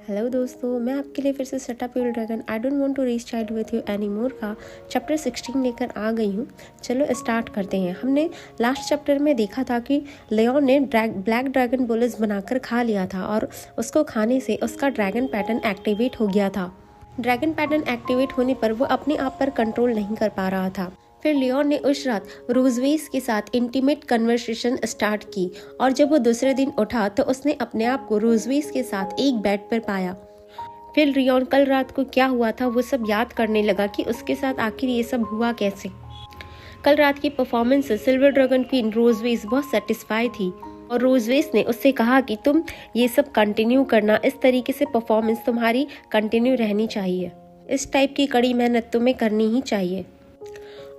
Hello दोस्तों, मैं आपके लिए फिर से set up your dragon I don't want to reach child with you any more का चैप्टर 16 लेकर आ गई हूँ। चलो स्टार्ट करते हैं। हमने लास्ट चैप्टर में देखा था कि लियोन ने ब्लैक ड्रैगन बोलस बनाकर खा लिया था और उसको खाने से उसका ड्रैगन पैटर्न एक्टिवेट हो गया था। ड्रैगन पैटर्न एक्टिवेट होने पर वो अपने आप पर कंट्रोल नहीं कर पा रहा था। फिर लियोन ने उस रात रोजवेस के साथ इंटीमेट कन्वर्सेशन स्टार्ट की और जब वो दूसरे दिन उठा तो उसने अपने आप को रोजवेस के साथ एक बेड पर पाया। फिर लियोन कल रात को क्या हुआ था वो सब याद करने लगा कि उसके साथ आखिर ये सब हुआ कैसे। कल रात की परफॉर्मेंस से सिल्वर ड्रैगन क्वीन रोजवेस बहुत सेटिस्फाई थी और रोजवेस ने उससे कहा कि तुम ये सब कंटिन्यू करना, इस तरीके से परफॉर्मेंस तुम्हारी कंटिन्यू रहनी चाहिए, इस टाइप की कड़ी मेहनत तुम्हें करनी ही चाहिए।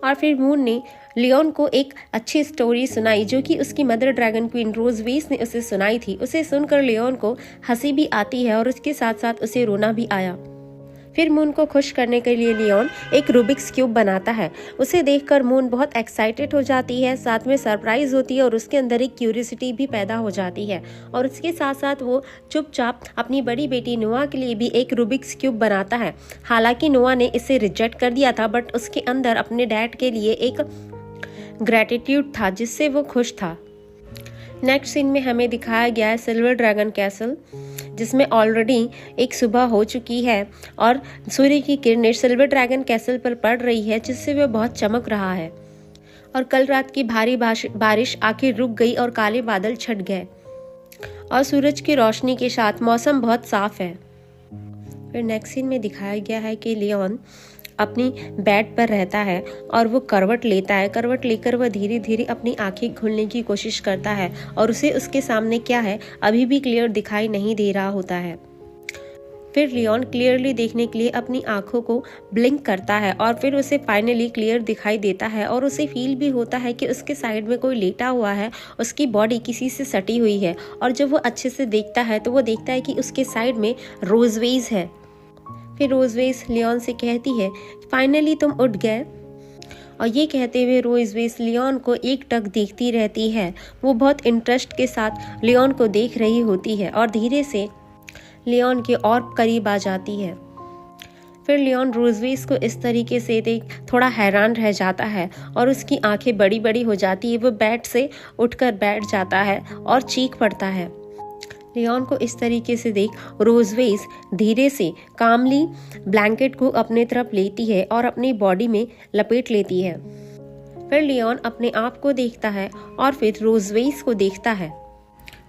और फिर मून ने लियोन को एक अच्छी स्टोरी सुनाई जो कि उसकी मदर ड्रैगन क्वीन रोजवेस ने उसे सुनाई थी। उसे सुनकर लियोन को हंसी भी आती है और उसके साथ साथ उसे रोना भी आया। फिर मून को खुश करने के लिए लियोन एक रूबिक्स क्यूब बनाता है। उसे देखकर मून बहुत एक्साइटेड हो जाती है, साथ में सरप्राइज होती है और उसके अंदर एक क्यूरियोसिटी भी पैदा हो जाती है। और उसके साथ साथ वो चुपचाप अपनी बड़ी बेटी नोआ के लिए भी एक रूबिक्स क्यूब बनाता है। हालांकि नोआ ने इसे रिजेक्ट कर दिया था, बट उसके अंदर अपने डैड के लिए एक ग्रेटिट्यूड था जिससे वो खुश था। नेक्स्ट सीन में हमें दिखाया गया है सिल्वर ड्रैगन कैसल, जिसमें ऑलरेडी एक सुबह हो चुकी है और सूर्य की किरणें सिल्वर ड्रैगन कैसल पर पड़ रही है जिससे वह बहुत चमक रहा है। और कल रात की भारी बारिश आखिर रुक गई और काले बादल छट गए और सूरज की रोशनी के साथ मौसम बहुत साफ है। फिर नेक्स्ट सीन में दिखाया गया है कि लियोन अपनी बेड पर रहता है और वो करवट लेता है। करवट लेकर वह धीरे धीरे अपनी आंखें खोलने की कोशिश करता है और उसे उसके सामने क्या है अभी भी क्लियर दिखाई नहीं दे रहा होता है। फिर लियोन क्लियरली देखने के लिए अपनी आंखों को ब्लिंक करता है और फिर उसे फाइनली क्लियर दिखाई देता है और उसे फील भी होता है कि उसके साइड में कोई लेटा हुआ है, उसकी बॉडी किसी से सटी हुई है। और जब वो अच्छे से देखता है तो वो देखता है कि उसके साइड में रोजवेस है। फिर रोजवेस लियोन से कहती है फाइनली तुम उठ गए। और ये कहते हुए रोजवेस लियोन को एकटक देखती रहती है। वो बहुत इंटरेस्ट के साथ लियोन को देख रही होती है और धीरे से लियोन के और करीब आ जाती है। फिर लियोन रोजवेस को इस तरीके से देख थोड़ा हैरान रह जाता है और उसकी आंखें बड़ी बड़ी हो जाती है। वो बेड से उठकर बैठ जाता है और चीख पड़ता है। लियोन को इस तरीके से देख रोजवेस धीरे से कामली ब्लैंकेट को अपने तरफ लेती है और अपनी बॉडी में लपेट लेती है। फिर लियोन अपने आप को देखता है और फिर रोजवेस को देखता है।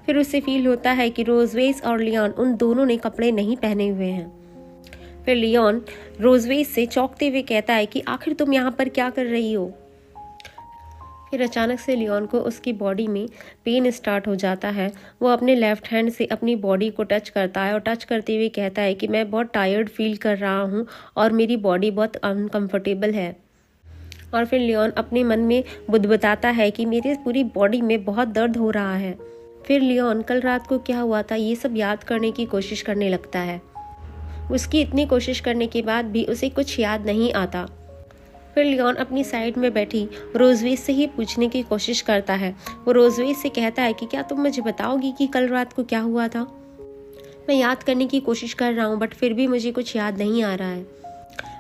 फिर उसे फील होता है कि रोजवेस और लियोन उन दोनों ने कपड़े नहीं पहने हुए हैं। फिर लियोन रोजवेस से चौंकते हुए कहता है कि आखिर तुम यहाँ पर क्या कर रही हो। फिर अचानक से लियोन को उसकी बॉडी में पेन स्टार्ट हो जाता है। वो अपने लेफ्ट हैंड से अपनी बॉडी को टच करता है और टच करते हुए कहता है कि मैं बहुत टायर्ड फील कर रहा हूँ और मेरी बॉडी बहुत अनकंफर्टेबल है। और फिर लियोन अपने मन में बुदबुदाता है कि मेरी पूरी बॉडी में बहुत दर्द हो रहा है। फिर लियोन कल रात को क्या हुआ था ये सब याद करने की कोशिश करने लगता है। उसकी इतनी कोशिश करने के बाद भी उसे कुछ याद नहीं आता। फिर लियोन अपनी साइड में बैठी रोजवेस से ही पूछने की कोशिश करता है। वो रोजवेस से कहता है कि क्या तुम मुझे बताओगी कि कल रात को क्या हुआ था। मैं याद करने की कोशिश कर रहा हूँ बट फिर भी मुझे कुछ याद नहीं आ रहा है।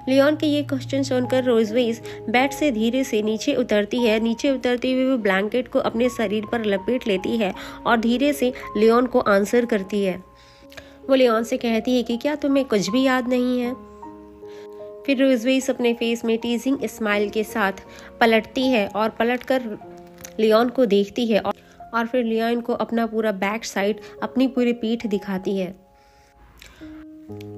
लियोन के ये क्वेश्चन सुनकर रोजवेस बेड से धीरे से नीचे उतरती है। नीचे उतरते हुए वो ब्लैंकेट को अपने शरीर पर लपेट लेती है और धीरे से लियोन को आंसर करती है। वो लियोन से कहती है कि क्या तुम्हें कुछ भी याद नहीं है। फिर रोजवेस अपने फेस में टीजिंग स्माइल के साथ पलटती है और पलटकर लियोन को देखती है और फिर लियोन को अपना पूरा बैक साइड, अपनी पूरी पीठ दिखाती है।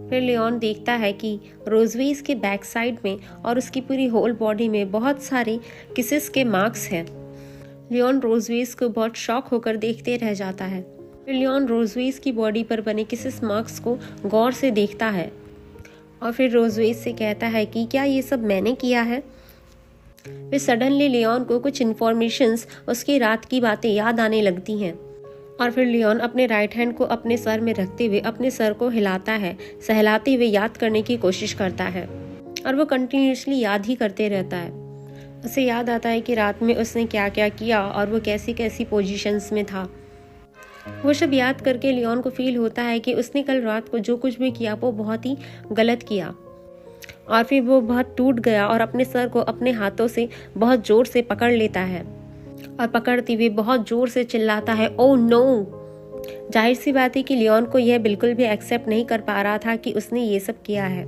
फिर लियोन देखता है कि रोजवेस के बैक साइड में और उसकी पूरी होल बॉडी में बहुत सारे किसेस के मार्क्स हैं। लियोन रोजवेस को बहुत शॉक होकर देखते रह जाता है। फिर लियोन रोजवेस की बॉडी पर बने किसेस मार्क्स को गौर से देखता है और फिर रोजवेस से कहता है कि क्या ये सब मैंने किया है। फिर सडनली लियोन को कुछ इन्फॉर्मेशंस, उसकी रात की बातें याद आने लगती हैं। और फिर लियोन अपने राइट हैंड को अपने सर में रखते हुए अपने सर को हिलाता है, सहलाते हुए याद करने की कोशिश करता है और वो कंटिन्यूसली याद ही करते रहता है। उसे याद आता है कि रात में उसने क्या क्या किया और वो कैसी कैसी पोजीशंस में था। वो सब याद करके लियोन को फील होता है कि उसने कल रात को जो कुछ भी किया वो बहुत ही गलत किया, और फिर वो बहुत टूट गया और अपने सर को अपने हाथों से बहुत जोर से पकड़ लेता है और पकड़ते हुए बहुत जोर से चिल्लाता है, ओह नो। जाहिर सी बात है कि लियोन को यह बिल्कुल भी एक्सेप्ट नहीं कर पा रहा था कि उसने ये सब किया है।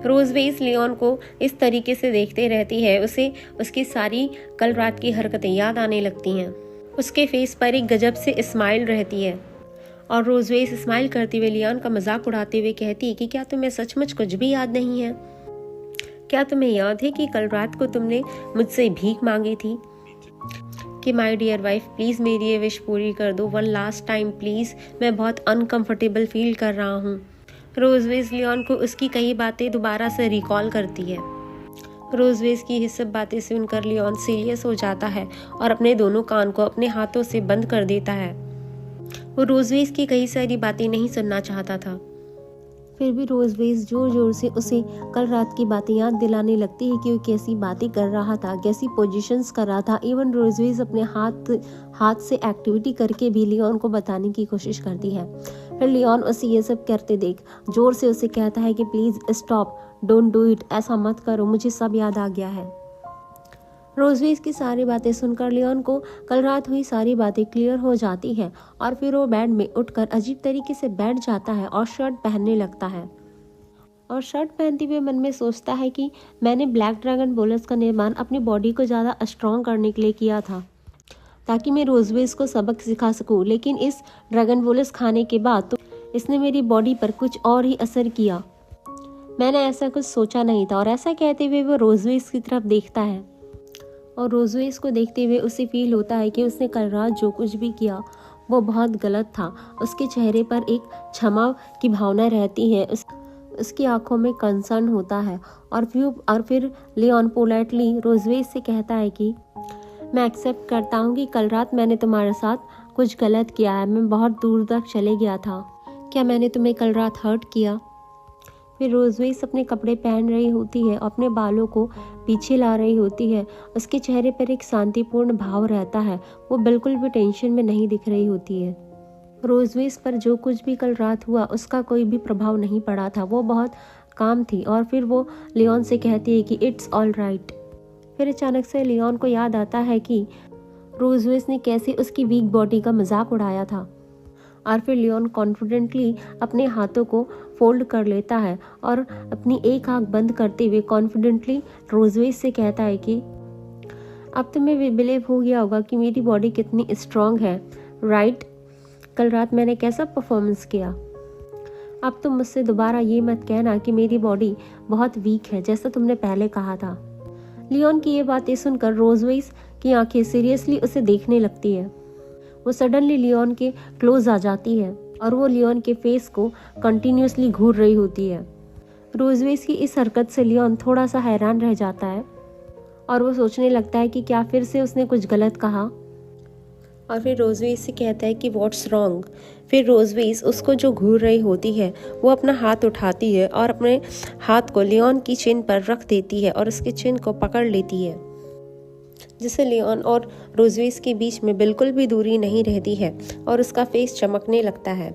रोजवेस लियोन को इस तरीके से देखते रहती है, उसे उसकी सारी कल रात की हरकतें याद आने लगती हैं। उसके फेस पर एक गजब से स्माइल रहती है और रोजवेस स्माइल करते हुए लियोन का मजाक उड़ाते हुए कहती है कि क्या तुम्हें सचमुच कुछ भी याद नहीं है? क्या तुम्हें याद है कि कल रात को तुमने मुझसे भीख मांगी थी कि माय डियर वाइफ प्लीज़ मेरी ये विश पूरी कर दो, वन लास्ट टाइम प्लीज़, मैं बहुत अनकंफर्टेबल फील कर रहा हूँ। रोजवेस लियोन को उसकी कई बातें दोबारा से रिकॉल करती है। रोजवेस की ये सब बातें सुनकर लियोन सीरियस हो जाता है और अपने दोनों कान को अपने हाथों से बंद कर देता है। वो रोजवेस की कई सारी बातें नहीं सुनना चाहता था, फिर भी रोजवेस जोर जोर से उसे कल रात की बातें याद दिलाने लगती है कि वो कैसी बातें कर रहा था, कैसी पोजीशंस कर रहा था। इवन रोजवेस अपने हाथ से एक्टिविटी करके भी लियोन को बताने की कोशिश करती है। फिर लियोन उसे ये सब करते देख जोर से उसे कहता है कि please stop, don't do it, ऐसा मत करो, मुझे सब याद आ गया है। रोजवेस की सारी बातें सुनकर लियोन को कल रात हुई सारी बातें क्लियर हो जाती है और फिर वो बेड में उठकर अजीब तरीके से बैठ जाता है और शर्ट पहनने लगता है। और शर्ट पहनते हुए मन में सोचता है कि मैंने ब्लैक ड्रैगन बोलस का निर्माण अपनी बॉडी को ज़्यादा स्ट्रॉन्ग करने के लिए किया था ताकि मैं रोजवेस को सबक सिखा सकूं, लेकिन इस ड्रैगन बोलस खाने के बाद तो इसने मेरी बॉडी पर कुछ और ही असर किया। मैंने ऐसा कुछ सोचा नहीं था। और ऐसा कहते हुए वो रोजवेस की तरफ देखता है और रोजवेस को देखते हुए उसे फील होता है कि उसने कल रात जो कुछ भी किया वो बहुत गलत था। उसके चेहरे पर एक क्षमा की भावना रहती है, उसकी आंखों में कंसर्न होता है। और फिर लियोन पोलाइटली रोजवेस से कहता है कि मैं एक्सेप्ट करता हूँ कि कल रात मैंने तुम्हारे साथ कुछ गलत किया है, मैं बहुत दूर तक चले गया था, क्या मैंने तुम्हें कल रात हर्ट किया? फिर रोजवेस अपने कपड़े पहन रही होती है, अपने बालों को पीछे ला रही होती है। उसके चेहरे पर एक शांतिपूर्ण भाव रहता है, वो बिल्कुल भी टेंशन में नहीं दिख रही होती है। रोजवेस पर जो कुछ भी कल रात हुआ उसका कोई भी प्रभाव नहीं पड़ा था, वो बहुत काम थी। और फिर वो लियोन से कहती है कि इट्स ऑल राइट। फिर अचानक से लियोन को याद आता है कि रोजवेस ने कैसे उसकी वीक बॉडी का मजाक उड़ाया था। और फिर लियोन कॉन्फिडेंटली अपने हाथों को फोल्ड कर लेता है और अपनी एक आंख बंद करते हुए कॉन्फिडेंटली रोजवेस से कहता है कि अब तुम्हें बिलीव हो गया होगा कि मेरी बॉडी कितनी स्ट्रांग है, राइट? कल रात मैंने कैसा परफॉर्मेंस किया। अब तुम मुझसे दोबारा ये मत कहना कि मेरी बॉडी बहुत वीक है, जैसा तुमने पहले कहा था। लियोन की ये बातें सुनकर रोजवेस की आंखें सीरियसली उसे देखने लगती है। वो सडनली लियोन के क्लोज आ जाती है और वो लियोन के फेस को कंटिन्यूसली घूर रही होती है। रोजवेस की इस हरकत से लियोन थोड़ा सा हैरान रह जाता है और वो सोचने लगता है कि क्या फिर से उसने कुछ गलत कहा। और फिर रोजवेस से कहता है कि व्हाट्स रॉन्ग। फिर रोजवेस उसको जो घूर रही होती है वो अपना हाथ उठाती है और अपने हाथ को लियोन की चिन पर रख देती है और उसके चिन को पकड़ लेती है, जिससे लियोन और रोजवेस के बीच में बिल्कुल भी दूरी नहीं रहती है और उसका फेस चमकने लगता है।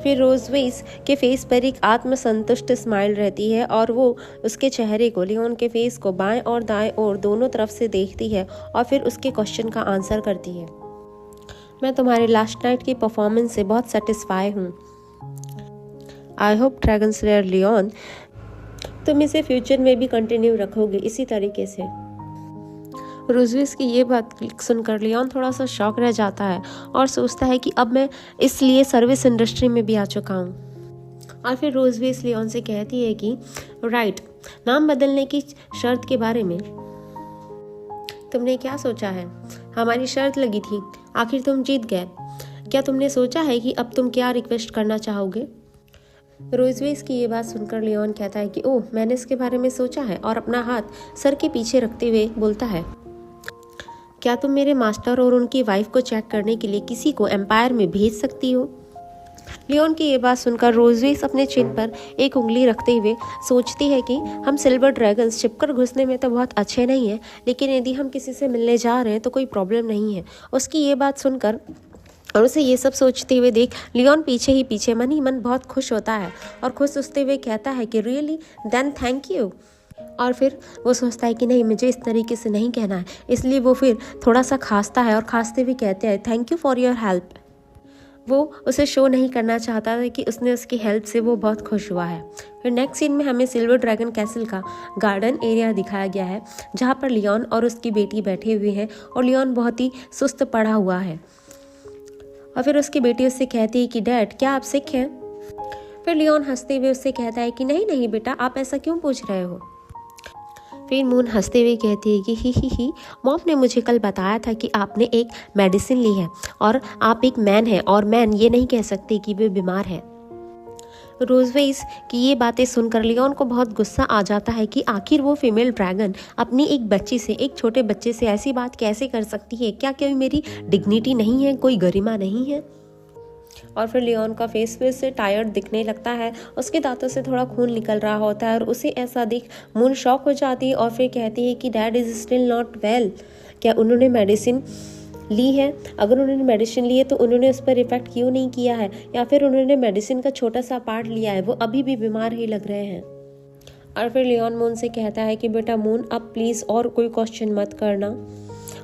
फिर रोजवेस के फेस पर एक आत्मसंतुष्ट स्माइल रहती है और वो उसके चेहरे को, लियोन के फेस को बाएं और दाएं और दोनों तरफ से देखती है और फिर उसके क्वेश्चन का आंसर करती है। मैं तुम्हारे लास्ट नाइट की परफॉर्मेंस से बहुत सेटिस्फाई हूँ। I hope dragon slayer Leon तुम इसे फ्यूचर में भी कंटिन्यू रखोगे इसी तरीके से। रोजवेस की ये बात सुनकर लियोन थोड़ा सा शॉक रह जाता है और सोचता है कि अब मैं इसलिए सर्विस इंडस्ट्री में भी आ चुका हूँ। और फिर रोजवेस लियोन से कहती है कि राइट, नाम बदलने की शर्त के बारे में तुमने क्या सोचा है? हमारी शर्त लगी थी, आखिर तुम जीत गए। क्या तुमने सोचा है कि अब तुम क्या रिक्वेस्ट करना चाहोगे? रोजवेस की ये बात सुनकर लियोन कहता है कि ओह, मैंने इसके बारे में सोचा है और अपना हाथ सर के पीछे रखते हुए बोलता है, क्या तुम मेरे मास्टर और उनकी वाइफ को चेक करने के लिए किसी को एम्पायर में भेज सकती हो? लियोन की ये बात सुनकर रोजवेस अपने चिन पर एक उंगली रखते हुए सोचती है कि हम सिल्वर ड्रैगन्स छिपकर घुसने में तो बहुत अच्छे नहीं हैं, लेकिन यदि हम किसी से मिलने जा रहे हैं तो कोई प्रॉब्लम नहीं है। उसकी ये बात सुनकर और उसे ये सब सोचते हुए देख लियोन पीछे ही पीछे मन ही मन बहुत खुश होता है और खुश होते हुए कहता है कि रियली, देन थैंक यू। और फिर वो सोचता है कि नहीं, मुझे इस तरीके से नहीं कहना है, इसलिए वो फिर थोड़ा सा खांसता है और खांसते हुए कहते हैं thank you for your help. वो उसे शो नहीं करना चाहता था कि उसने उसकी हेल्प से वो बहुत खुश हुआ है। फिर नेक्स्ट सीन में हमें सिल्वर ड्रैगन कैसल का गार्डन एरिया दिखाया गया है, जहाँ पर लियोन और उसकी बेटी बैठे हुए हैं और लियोन बहुत ही सुस्त पड़ा हुआ है। और फिर उसकी बेटी उससे कहती है कि डैड, क्या आप सिक हैं? फिर लियोन हंसते हुए उससे कहता है कि नहीं नहीं बेटा, आप ऐसा क्यों पूछ रहे हो? फिर मून हंसते हुए कहती है कि ही मॉम ने मुझे कल बताया था कि आपने एक मेडिसिन ली है और आप एक मैन हैं और मैन ये नहीं कह सकते कि वे बीमार हैं। रोजवेज की ये बातें सुनकर लियोन को बहुत गुस्सा आ जाता है कि आखिर वो फीमेल ड्रैगन अपनी एक बच्ची से, एक छोटे बच्चे से ऐसी बात कैसे कर सकती है? क्या कोई मेरी डिग्निटी नहीं है, कोई गरिमा नहीं है? और फिर लियोन का फेस फिर से टायर्ड दिखने लगता है, उसके दांतों से थोड़ा खून निकल रहा होता है और उसे ऐसा देख मून शॉक हो जाती है और फिर कहती है कि dad is still not well. क्या उन्होंने मेडिसिन ली है? अगर उन्होंने मेडिसिन ली है तो उन्होंने उस पर इफेक्ट क्यों नहीं किया है, या फिर उन्होंने मेडिसिन का छोटा सा पार्ट लिया है, वो अभी भी बीमार ही लग रहे हैं। और फिर लियोन मून से कहता है कि बेटा मून, अब प्लीज़ और कोई क्वेश्चन मत करना।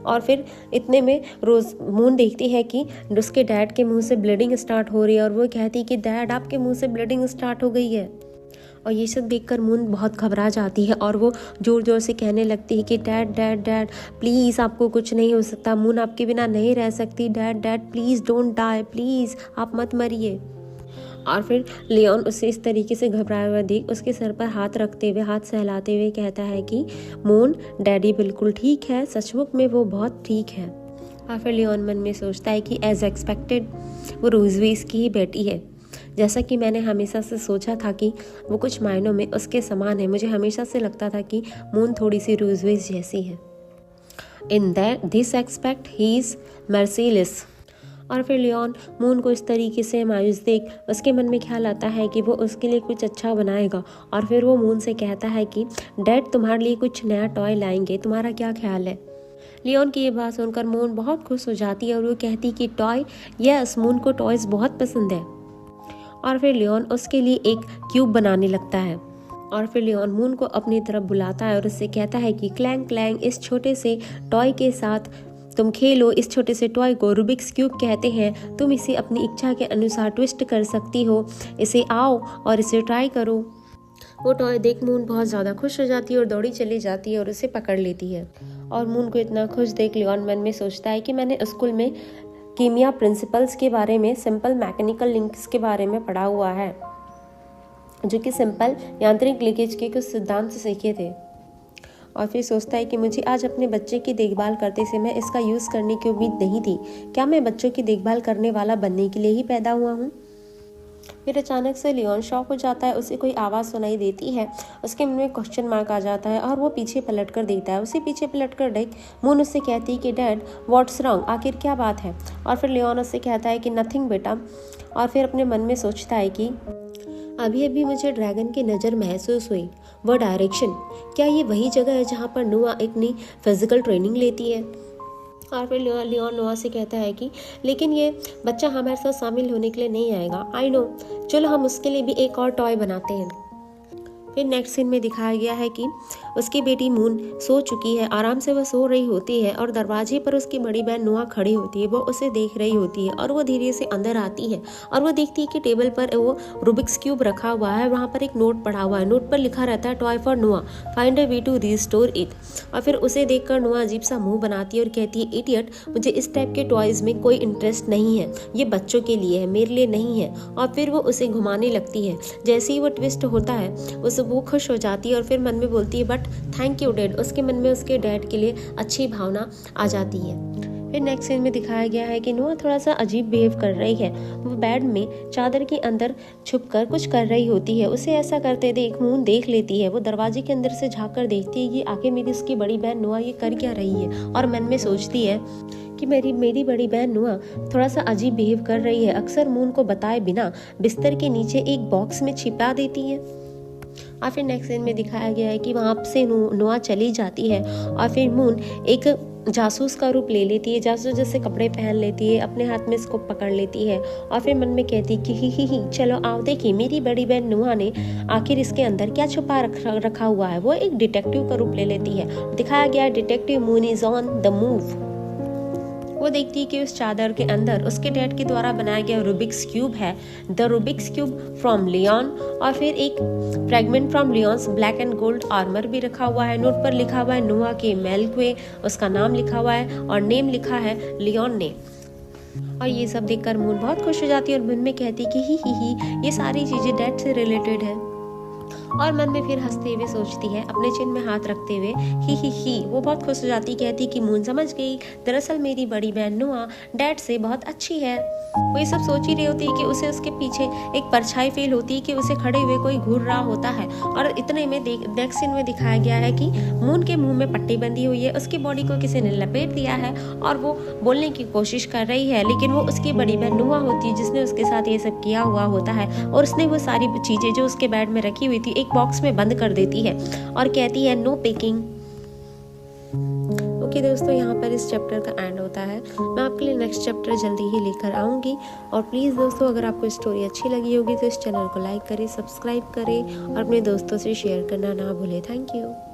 और फिर इतने में रोज मून देखती है कि उसके डैड के मुंह से ब्लीडिंग स्टार्ट हो रही है और वो कहती है कि डैड, आपके मुंह से ब्लीडिंग स्टार्ट हो गई है। और ये सब देखकर मून बहुत घबरा जाती है और वो जोर जोर से कहने लगती है कि डैड डैड डैड प्लीज़, आपको कुछ नहीं हो सकता, मून आपके बिना नहीं रह सकती, dad dad please don't die, please आप मत मरिए। और फिर लियोन उसे इस तरीके से घबराया हुआ देख उसके सर पर हाथ रखते हुए, हाथ सहलाते हुए कहता है कि मून, डैडी बिल्कुल ठीक है, सचमुच में वो बहुत ठीक है। और फिर लियोन मन में सोचता है कि एज एक्सपेक्टेड वो रोजवेज की ही बेटी है, जैसा कि मैंने हमेशा से सोचा था कि वो कुछ मायनों में उसके समान है। मुझे हमेशा से लगता था कि मून थोड़ी सी रोजवेज जैसी है। In this expect he is merciless. और फिर लियोन मून को इस तरीके से मायूस देख उसके मन में ख्याल आता है कि वो उसके लिए कुछ अच्छा बनाएगा। और फिर वो मून से कहता है कि डैड तुम्हारे लिए कुछ नया टॉय लाएंगे, तुम्हारा क्या ख्याल है? लियोन की ये बात सुनकर मून बहुत खुश हो जाती है और वो कहती कि टॉय, यस, मून को टॉयज बहुत पसंद है। और फिर लियोन उसके लिए एक क्यूब बनाने लगता है। और फिर लियोन मून को अपनी तरफ बुलाता है और उससे कहता है कि क्लैंग क्लैंग, इस छोटे से टॉय के साथ तुम खेलो। इस छोटे से टॉय को रूबिक्स क्यूब कहते हैं, तुम इसे अपनी इच्छा के अनुसार ट्विस्ट कर सकती हो, इसे आओ और इसे ट्राई करो। वो टॉय देख मून बहुत ज़्यादा खुश हो जाती है और दौड़ी चली जाती है और उसे पकड़ लेती है। और मून को इतना खुश देख लियोन मन में सोचता है कि मैंने स्कूल में कीमिया प्रिंसिपल्स के बारे में, सिंपल मैकेनिकल लिंक्स के बारे में पढ़ा हुआ है, जो कि सिंपल यांत्रिक लीकेज के कुछ सिद्धांत सीखे थे। और फिर सोचता है कि मुझे आज अपने बच्चे की देखभाल करते समय इसका यूज़ करने की उम्मीद नहीं थी। क्या मैं बच्चों की देखभाल करने वाला बनने के लिए ही पैदा हुआ हूँ? फिर अचानक से लियोन शॉक हो जाता है, उसे कोई आवाज़ सुनाई देती है, उसके मन में क्वेश्चन मार्क आ जाता है और वो पीछे पलट कर देखता है। उसे पीछे पलट कर देख मून उससे कहती है कि डैड व्हाट्स रॉन्ग, आखिर क्या बात है? और फिर लियोन उससे कहता है कि नथिंग बेटा। और फिर अपने मन में सोचता है कि अभी अभी मुझे ड्रैगन की नज़र महसूस हुई, वो डायरेक्शन, क्या ये वही जगह है जहाँ पर नोआ अपनी फिजिकल ट्रेनिंग लेती है? और फिर लियोन नोआ से कहता है कि लेकिन ये बच्चा हमारे साथ शामिल होने के लिए नहीं आएगा। आई नो, चलो हम उसके लिए भी एक और टॉय बनाते हैं। फिर नेक्स्ट सीन में दिखाया गया है कि उसकी बेटी मून सो चुकी है, आराम से वह सो रही होती है और दरवाजे पर उसकी बड़ी बहन नोआ खड़ी होती है। वो उसे देख रही होती है और वो धीरे से अंदर आती है और वो देखती है कि टेबल पर वो रूबिक्स क्यूब रखा हुआ है, वहाँ पर एक नोट पड़ा हुआ है। नोट पर लिखा रहता है toy for Noah, find a way to restore it. और फिर उसे देखकर नोआ अजीब सा मुंह बनाती है और कहती है इडियट, मुझे इस टाइप के टॉयज में कोई इंटरेस्ट नहीं है, ये बच्चों के लिए है, मेरे लिए नहीं है। और फिर वो उसे घुमाने लगती है। जैसे ही वो ट्विस्ट होता है उसे वो खुश हो जाती है और फिर मन में बोलती है बट थैंक यू डैड। उसके मन में उसके डैड के लिए अच्छी भावना आ जाती है। फिर नेक्स्ट सीन में दिखाया गया है कि नोआ थोड़ा सा अजीब बिहेव कर रही है। वो बेड में चादर के अंदर छुपकर कुछ कर रही होती है। उसे ऐसा करते देख मून देख लेती है। वो दरवाजे के अंदर से झांक कर देखती है कि आगे मेरी उसकी बड़ी बहन नोआ ये कर क्या रही है, और मन में सोचती है कि मेरी बड़ी बहन नोआ थोड़ा सा अजीब बिहेव कर रही है। अक्सर मून को बताए बिना बिस्तर के नीचे एक बॉक्स में छिपा देती है। और फिर नेक्स्ट सीन में दिखाया गया है कि वहाँ से नोआ चली जाती है और फिर मून एक जासूस का रूप ले लेती है, जासूस जैसे कपड़े पहन लेती है, अपने हाथ में इसको पकड़ लेती है और फिर मन में कहती कि ही चलो आओ देखिए मेरी बड़ी बहन नुहा ने आखिर इसके अंदर क्या छुपा रखा हुआ है। वो एक डिटेक्टिव का रूप ले लेती है। दिखाया गया detective moon is on the move. वो देखती है कि उस चादर के अंदर उसके डैड के द्वारा बनाया गया रूबिक्स क्यूब है, the Rubik's cube from Leon, और फिर एक fragment from Leon's black and gold armour भी रखा हुआ है। नोट पर लिखा हुआ है नुहा के मेल्क्वे, उसका नाम लिखा हुआ है और नेम लिखा है लियोन ने। और ये सब देखकर मून बहुत खुश हो जाती है और मन में कहती कि ही ये सारी चीजें डैड से रिलेटेड है। और मन में फिर हंसते हुए सोचती है, अपने चिन में हाथ रखते हुए ही। वो बहुत खुश हो जाती, कहती कि मून समझ गई, दरअसल मेरी बड़ी बहन नुआ डैड से बहुत अच्छी है। वो ये सब सोच ही रही होती है कि उसे उसके पीछे एक परछाई फील होती है कि उसे खड़े हुए कोई घूर रहा होता है। और इतने में नेक्स्ट सीन में दिखाया गया है कि मून के मुंह में पट्टी बंधी हुई है, उसकी बॉडी को किसी ने लपेट दिया है और वो बोलने की कोशिश कर रही है, लेकिन वो उसकी बड़ी बहन नुआ होती है जिसने उसके साथ ये सब किया हुआ होता है। और उसने वो सारी चीजें जो उसके बेड में रखी हुई थी एक बॉक्स में बंद कर देती है और कहती है नो पिकिंग। ओके दोस्तों, यहाँ पर इस चैप्टर का एंड होता है। मैं आपके लिए नेक्स्ट चैप्टर जल्दी ही लेकर आऊँगी। और प्लीज़ दोस्तों, अगर आपको स्टोरी अच्छी लगी होगी तो इस चैनल को लाइक करें, सब्सक्राइब करें और अपने दोस्तों से शेयर करना ना भूलें। Thank you.